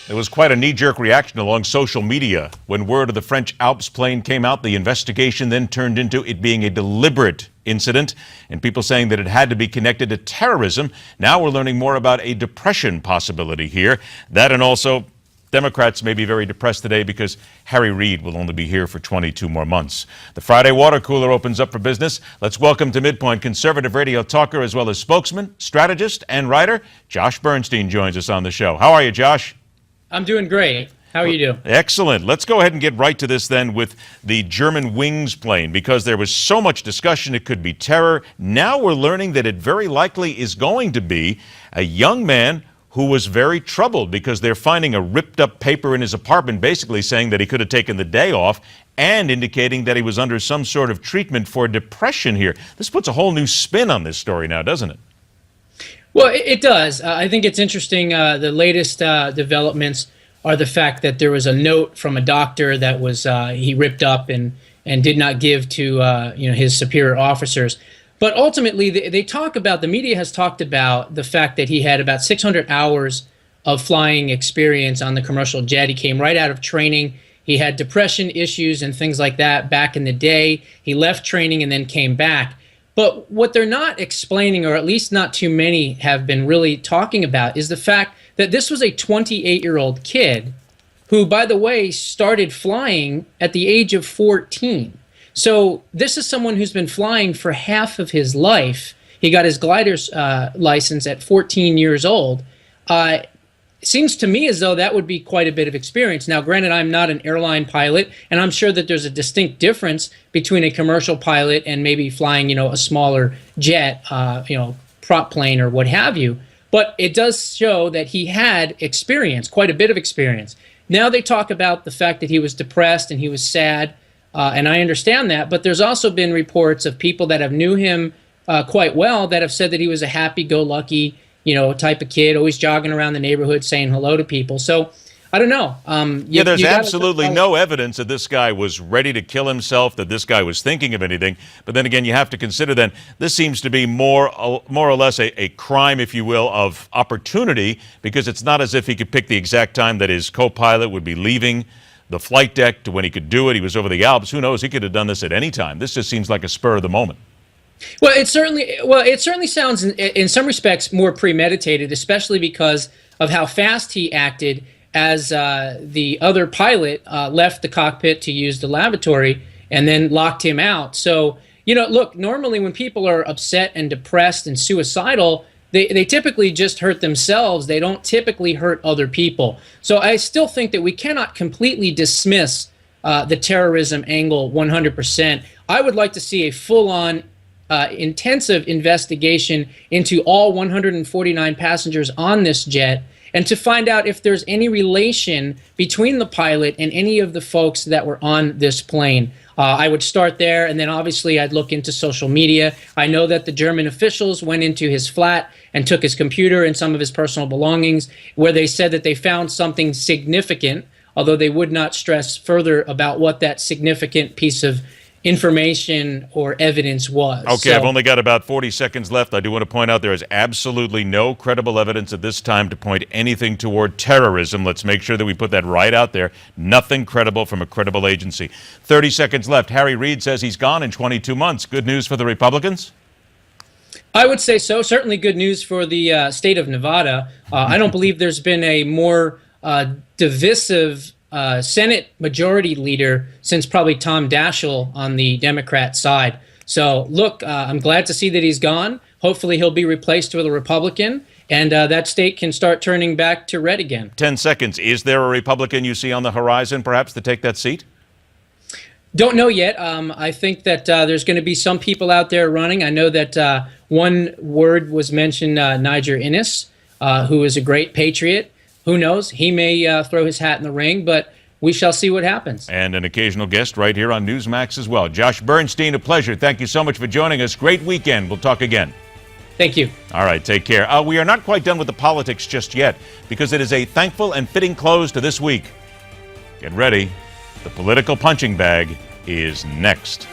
There was quite a knee-jerk reaction along social media when word of the French Alps plane came out. The investigation then turned into it being a deliberate incident, and people saying that it had to be connected to terrorism. Now we're learning more about a depression possibility here. That, and also Democrats may be very depressed today because Harry Reid will only be here for 22 more months. The Friday water cooler opens up for business. Let's welcome to MidPoint conservative radio talker as well as spokesman, strategist, and writer. Josh Bernstein joins us on the show. How are you, Josh? I'm doing great. How are you doing? Excellent. Let's go ahead and get right to this then with the German Wings plane, because there was so much discussion it could be terror. Now we're learning that it very likely is going to be a young man who was very troubled because they're finding a ripped up paper in his apartment basically saying that he could have taken the day off and indicating that he was under some sort of treatment for depression here. This puts a whole new spin on this story now, doesn't it? Well, it does. I think it's interesting. The latest developments are the fact that there was a note from a doctor that was he ripped up and did not give to his superior officers. But ultimately, they talk about, the media has talked about the fact that he had about 600 hours of flying experience on the commercial jet. He came right out of training. He had depression issues and things like that back in the day. He left training and then came back. But what they're not explaining, or at least not too many have been really talking about, is the fact that this was a 28-year-old kid who, by the way, started flying at the age of 14. So this is someone who's been flying for half of his life. He got his glider's license at 14 years old. It seems to me as though that would be quite a bit of experience. Now, granted, I'm not an airline pilot, and I'm sure that there's a distinct difference between a commercial pilot and maybe flying, a smaller jet, prop plane or what have you. But it does show that he had experience, quite a bit of experience. Now they talk about the fact that he was depressed and he was sad, and I understand that. But there's also been reports of people that have knew him quite well that have said that he was a happy-go-lucky, type of kid, always jogging around the neighborhood saying hello to people. So I don't know. There's absolutely no evidence that this guy was ready to kill himself, that this guy was thinking of anything. But then again, you have to consider then this seems to be more or less a crime, if you will, of opportunity, because it's not as if he could pick the exact time that his co-pilot would be leaving the flight deck to when he could do it. He was over the Alps. Who knows? He could have done this at any time. This just seems like a spur of the moment. Well, it certainly sounds in some respects more premeditated, especially because of how fast he acted as the other pilot left the cockpit to use the lavatory and then locked him out. So, look, normally when people are upset and depressed and suicidal, they typically just hurt themselves. They don't typically hurt other people. So I still think that we cannot completely dismiss the terrorism angle 100%. I would like to see a full-on intensive investigation into all 149 passengers on this jet and to find out if there's any relation between the pilot and any of the folks that were on this plane. I would start there, and then obviously I'd look into social media. I know that the German officials went into his flat and took his computer and some of his personal belongings, where they said that they found something significant, although they would not stress further about what that significant piece of information or evidence was. Okay, so I've only got about 40 seconds left. I do want to point out there is absolutely no credible evidence at this time to point anything toward terrorism. Let's make sure that we put that right out there. Nothing credible from a credible agency. 30 seconds left. Harry Reid says he's gone in 22 months. Good news for the Republicans? I would say so. Certainly good news for the state of Nevada. I don't believe there's been a more divisive Senate Majority Leader since probably Tom Daschle on the Democrat side. So, look, I'm glad to see that he's gone. Hopefully he'll be replaced with a Republican, and that state can start turning back to red again. 10 seconds. Is there a Republican you see on the horizon, perhaps, to take that seat? Don't know yet. I think that there's going to be some people out there running. I know that one word was mentioned, Niger Innis, who is a great patriot. Who knows? He may throw his hat in the ring, but we shall see what happens. And an occasional guest right here on Newsmax as well. Josh Bernstein, a pleasure. Thank you so much for joining us. Great weekend. We'll talk again. Thank you. All right, take care. We are not quite done with the politics just yet, because it is a thankful and fitting close to this week. Get ready. The political punching bag is next.